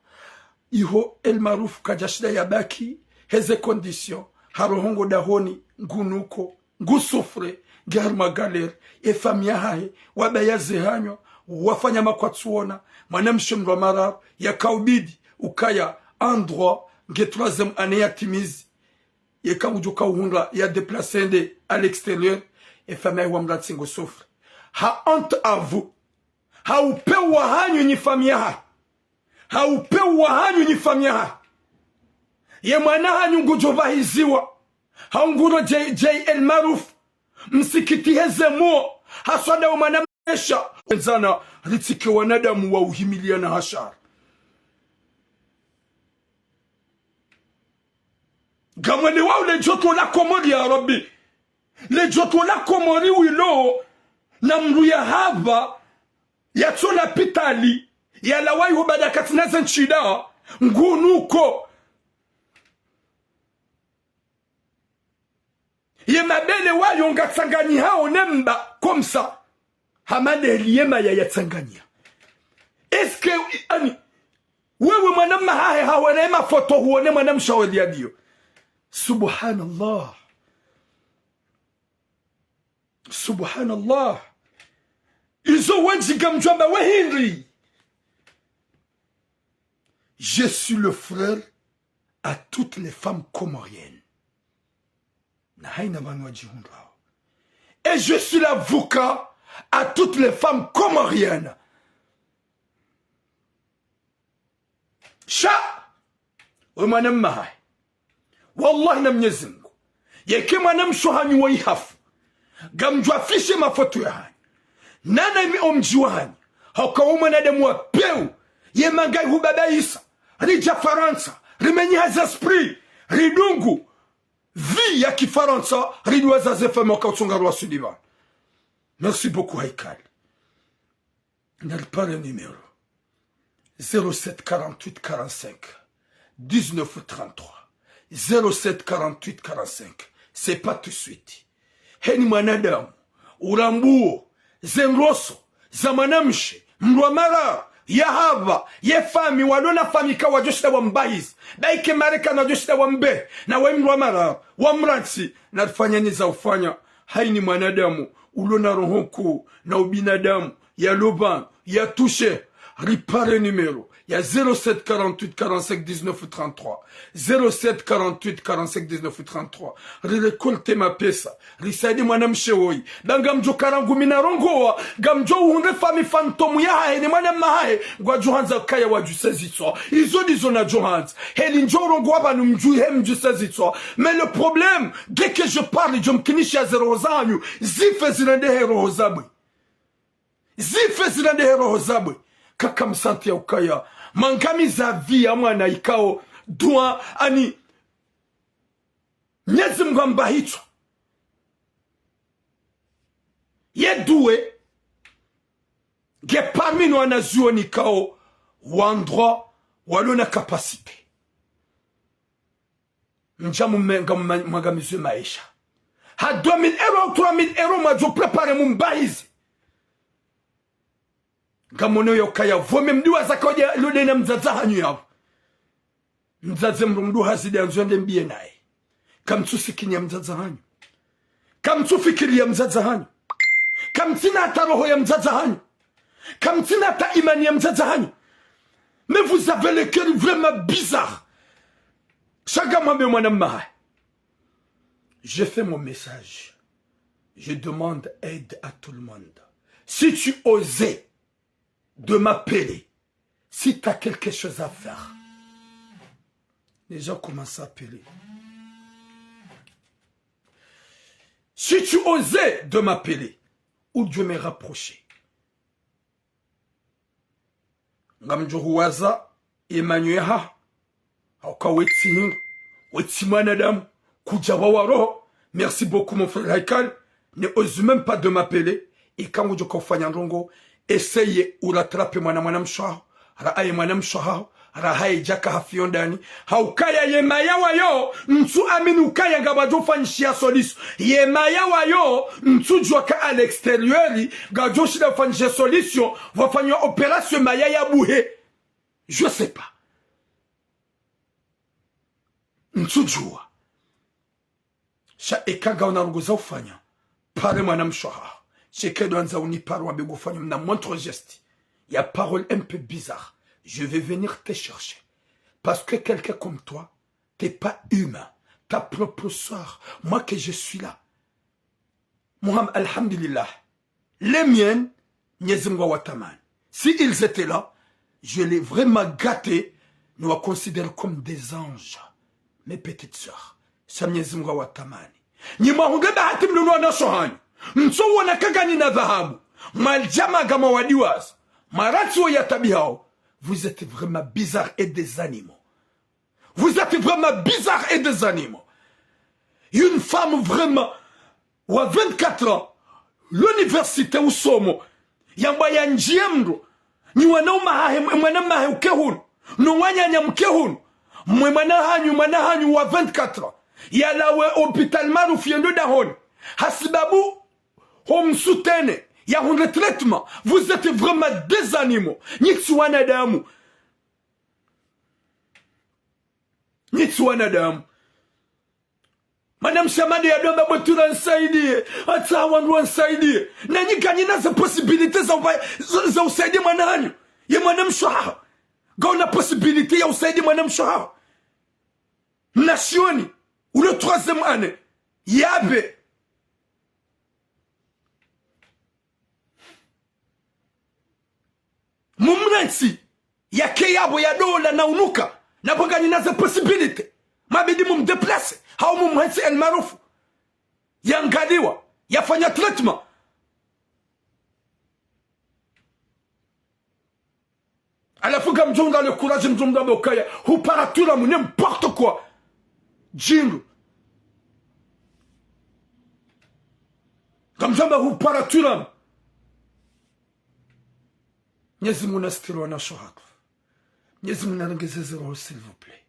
iho El Maruf kajashida yabaki heze condition harohongo dahoni ngunuko ngusufre garma galer famia hahe wabayaze hanyo wafanya makwatsuona mwanamsho mwa marar yakaubidi ukaya endroit nge 3e année ya timizi yekamujuka uhunga ya déplacer à l'extérieur famia wa mratsingo sufre ha honte à vous haupewa hanyu ni famia ha haupewa hanyu ni famia ha ye mwana hanyu ngujovahiziwa haunguro J El Maruf msikiti hezemo haswada wa mwanamesha wenzana ritike wanadamu wa uhimiliana hashar gamwele wao le joto la komori ya Rabbi le joto la komori wilo na mruya hava ya tsola pitali ya lawai hubada katinaza nchida ngunuko ye mabele wayo ngatsangani hao nemba comme ça hamade liyema ya yatsangania est-ce que ani wewe mwanamma hahe hawana mafoto huone mwanamshaweli yadio subhanallah subhanallah izo wanjiga mjomba we Henry. Je suis le frère à toutes les femmes comoriennes. Et je suis l'avocat à toutes les femmes comoriennes. Sha ومانم معي والله نم يزنكو يكي مانم شو هاني ويهف قام جوافيش ما فتو يهاني نانا مي جوهاني هكا ومانا دموا بيو يمان غاي هو بابا يسا ريجا فرنسا رماني هزا سبري ريدونغو vie ya kifaransa riduaza zefema kautsongarwa Sulivan. Merci beaucoup Haikal. N'arrive pas le numéro 07 48 45 19 33 07 48 45. C'est pas tout de suite. Heni mwanadamu urambuo zenroso zamanamshi mrwamara yahava yefami walona fami kawa joshida wa mbaiz baike mareka na joshida wa mbe na we mrwamara wa mransi na rifanya niza ufanya. Haini mwanadamu ulona rohonku na ubinadamu ya loban ya touche. Ripare numéro il y a 07 48 45 19 33 07 48 45 19 33. Récoltez ma pesa risaidi mwanamshe woi danga mjo karangu minarongoa gamjo hunde fami fantomu ya hae ni mwana mahae gwa johanza kaya wa jusezitwa izo dizo na johanza heli njorongo wabanu mju hem jusezitwa. Mais le problème dès que je parle je mkinishi ya zero zanyu zife zirende hero hozabwe zife zirende hero hozabwe. Kaka msanti ya ukaya mangami za via mwana ikao dua ani nyezi mgamba hicho yedue ge parmi nous anazuo nikao wandro walona kapasite njamu menga magamizu maisha ha 2000 euros 3000 euros majo prepare mumbaizi Gamono yokaya vome mduwa zakoja lude na mzaza hanyu yao. Mzaze mrumdu hazidi ya mzwende mbie nae. Kamtu sikini ya mzaza hanyu. Kamtu fikiri ya mzaza hanyu. Kamtina ata roho ya mzaza hanyu. Kamtina ata imani ya mzaza hanyu. Mais vous avez le cœur vraiment bizarre. Chacun m'a mwana maha. Je fais mon message. Je demande aide à tout le monde. Si tu osais de m'appeler, si tu as quelque chose à faire. Les gens commencent à appeler. Si tu osais de m'appeler, ou de me rapprocher. Ngamjohuaza, Emmanuel ha, auka wetsinyo, wetsimwanadam, kujawawaro. Merci beaucoup mon frère Haikal. Ne ose même pas de m'appeler. Et quand vous dites essayez ou rattraper mwana mshaho raaye mwana mshaho rahaye jaka hafiondani haukaya yemaya wayo ntu aminu ukaya ngabajo fanishia soliso yemaya wayo ntu jwaka à l'extérieur gajo shida fanishia solution va fanyo opération maya ya buhe je sais pas ntu jwa sha ekaga unarugoza ufanya pare mwana mshaho. C'est que dans un parole, na montre geste. Il y a parole un peu bizarre. Je vais venir te chercher. Parce que quelqu'un comme toi, t'es pas humain. Ta propre soeur. Moi que je suis là. Mohamed, alhamdulillah. Les miennes, nyezimwa wataman. Si ils étaient là, je les vraiment gâtés. Nous les considérons comme des anges. Mes petites sœurs. Ça nyezimwa watamani. Nyima hungeba hatim luno na sohani. Mso wanakagani na dhahabu maljama gama wadiwas maratio ya tabihao. Vous êtes vraiment bizarres et des animaux. Vous êtes vraiment bizarres et des animaux. Une femme vraiment ou à 24 ans l'université ou somo yamba ya njiemro ni mwana mahe ukehun no wanyanya mkehun mwana hanyu wa 24 ans yalawe hôpital maruf yendo dahon hasibabu home soutene ya retraitement. Vous êtes vraiment des animaux. Nitsuana damu. Nitsuana damu. Madame Chamade ya domba botura nsaidie. Ata wandu nsaidie. Na nyikani na za possibilité za usaidie mwananyu. Ye mwanam shoha. Gauna possibilité ya usaidie mwanam shoha. Nasioni. Ou le 3e année. Yabe. Mumrensi ya keyabo ya dola na unuka na bangani na za possibility mabidi mumdeplace hao mumrensi el marufu yangaliwa yafanya treatment alafu gamjonga le courage mjonga bokaya huparatura mu n'importe quoi jingu ngamjamba hupara tulam Mwenyezi Mungu nastiri wanashohatu Mwenyezi Mungu narengezeze roho s'il vous plaît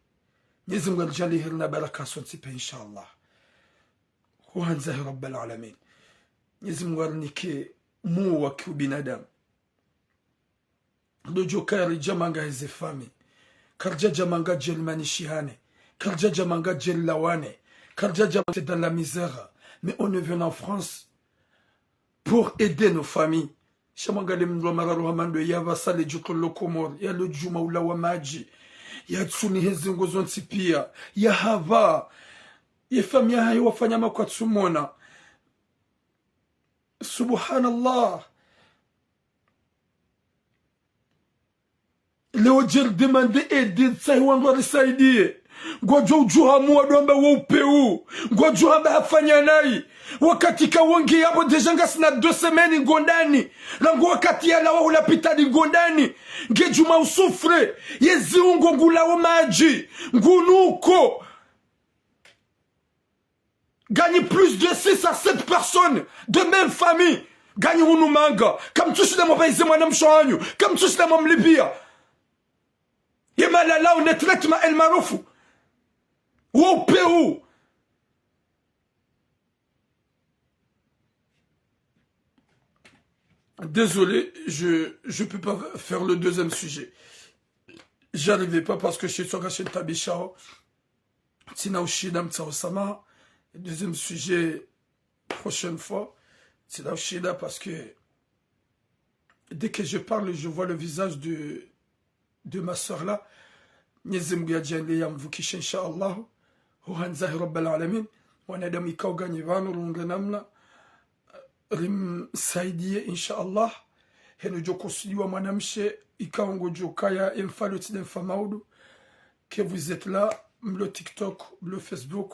Mwenyezi Mungu alijalihi na baraka sontipe inshallah huhanzahi rabbal alamin Mwenyezi Mungu arnike mu wa kiubinadamu dojo kayari jamanga heze fami karja jamanga jelmani shihane karja jamanga jellawane karja jamanga dans la misère mais on est venu en France pour aider nos familles Shamangale mlomara rohamando ya vasale juko lokomor ya lojuma ula wa maji ya tsuni hezi ngozonti pia ya hava ya famia hayo wafanya makwatsumona subhanallah leo jel demande aider sai wangu risaidie ngojo ujuha muadomba wa upeu ngojo amba hafanya nai wakati ka wongi yabo dejanga sina 2 semaines ngondani lango wakati ya lawa ulapita di ngondani ngejuma usufre yezi ungo ngulawo maji ngunuko gagne plus de 6 à 7 personnes de même famille gagne unumanga comme tu sais mo paize mwana mshoanyu comme tu sais mo mlipia yemala la on traitement el marufu au Pérou. Désolé, je peux pas faire le deuxième sujet. J'arrivais pas parce que je suis sur Tabishao. Tina Ushida Mtsaosama. Deuxième sujet, prochaine fois. Tina Ushida parce que dès que je parle, je vois le visage de ma soeur là. Nyezemguya Djende Yamvukisha Inch'Allah. Huhanzahi Rabbal Alamin. Wanadam ikao gani vanu runganamna. Rim saidie Inch'Allah. Heno joko suliwa manamshe. Ikao ngojo kaya emfalo tide mfamaudu. Que vous êtes là. Le TikTok, le Facebook.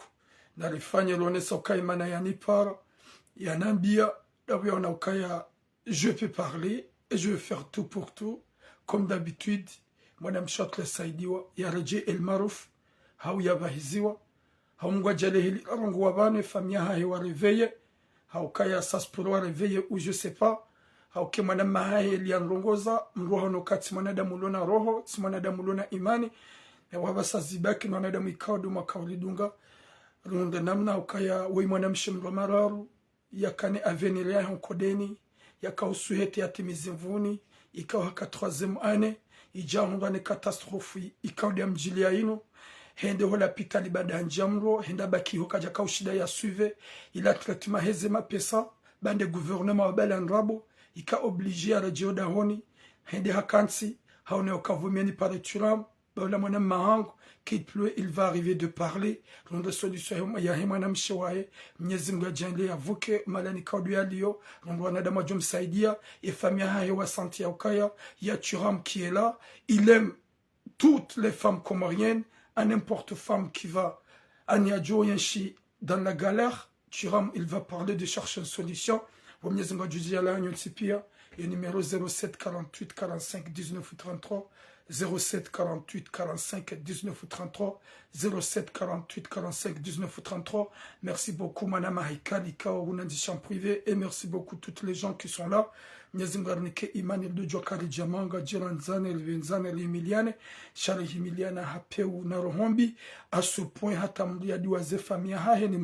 Narifanya lone saukai manayani par. Yanambia. Dawi on aukaya. Je peux parler. Et je vais faire tout pour tout. Comme d'habitude. Madame Shotle Saidiwa, Yareje El Marouf, Hauya Vahiziwa, Haungwa Jalehili, Arongwa Bane, Famia Haïwa réveillé, Haukaya Saspuro réveillé, ou je sais pas, Hauke Madame Mahaye Lian Rongoza, Mroho no Kat Simonada Mulona Roho, Simonada Mulona Imani, Nawabasa Zibaki, Nonada Mikaudu Makaulidunga, Ronde Namna, Haukaya, Wimonam Shim Romararu, Yakane Aveniria Honkodeni, Yakausuhete Yatimizimvuni, Ikawaka 3e année, ijahunga ne katastrofi ikaudia mjilia ino hende hola pitali bada njamro henda baki hokaja kaushida ya suive ila traitement heze mapesa bande gouvernement wa bala nrabo ika obligé à radio dahoni hende hakansi haone okavumieni par turam bala mwana mahangu qu'il pleut il va arriver de parler ronde solution ya hemana mshewaye Mwenyezi Mungu ajalie avuke malani kaudu ya lio ronde wanadamu jumsaidia et famille hayo wa santi ya ukaya ya Turam qui est là il aime toutes les femmes comoriennes à n'importe femme qui va à Niadjo Yenshi dans la galère Turam il va parler de chercher une solution Mwenyezi Mungu ajudia la nyonsipia et numéro 07 48 45 19 33 07 48 45 19 33 07 48 45 19 33. Merci beaucoup Madame Haïkalika ou Nandishan privé et merci beaucoup toutes les gens qui sont là. Nyezingarnike Imani de Jokari Jamanga Jiranzane Elvenzane Emiliane Shari Emiliana Hapeu na Rohombi à ce point hata mliadi wa zefamia hahe ni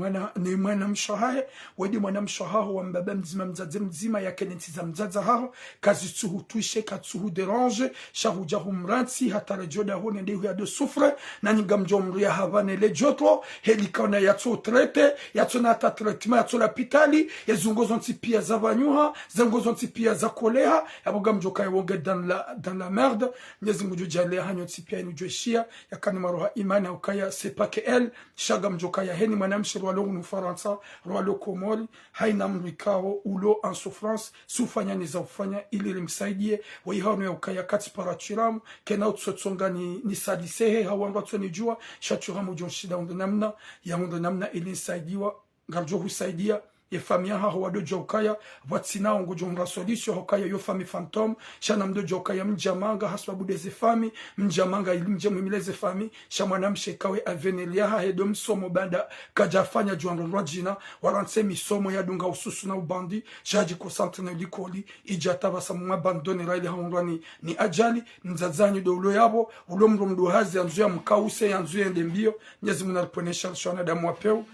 mwana mshahahe wedi mwana mshahaho wa mbaba mzima mzaze mzima yake nentiza mzaza haho kazi tsuhu tuishe katsuhu derange shahu jahu mransi hata rejoda ho nende hu ya de soufre na nigamjo mria havane le joto helikana yatso trete yatso na ta traitement yatso la pitali yazungo zonti pia zavanyuha zango zonti pia za koleha yabugamjo kai woge dans la merde nyezingu jale hanyo tipia inu joshia yakani maroha imani ukaya c'est pas que elle shagam jokaya heni manamshi rwalo nu Faransa rwalo Komori haina mrikao ulo en souffrance sufanya nizafanya ili limsaidie waihano ya ukaya kati parachiramu kena utsotsonga ni sadisehe hawanga tsonijua shaturamu jonshida ndo namna ya ndo namna ili nsaidiwa garjo husaidia ye famia ha wado jokaya watsina ongo jonga solution hokaya yo fami phantom shana mdo jokaya mjamanga haswa budeze fami mjamanga ilimje mwimileze fami shamwana mshekawe avenelia ha hedom somo banda kajafanya juandondwa jina waranse misomo ya dunga ususu na ubandi shaji konsantre na likoli ijata basamu mabandone raili haundwani ni ajali mzadzanyi do ulo yabo ulo mdo hazi anzu ya mkause anzu ya ndembio nyezi munariponesha shwana damu wapeu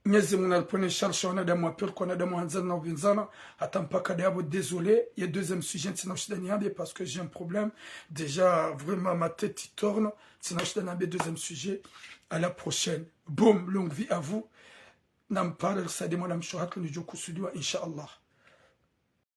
Nyezi munalipone charge wanadamu wapeur kwa wanadamu hanzana na ubinzana hata mpaka d'abo désolé il y a deuxième sujet tina ushidaniade parce que j'ai un problème déjà vraiment ma tête y tourne tina ushidaniade deuxième sujet à la prochaine boum longue vie à vous nampara ça demande à mshohat le joku sudiwa inshallah.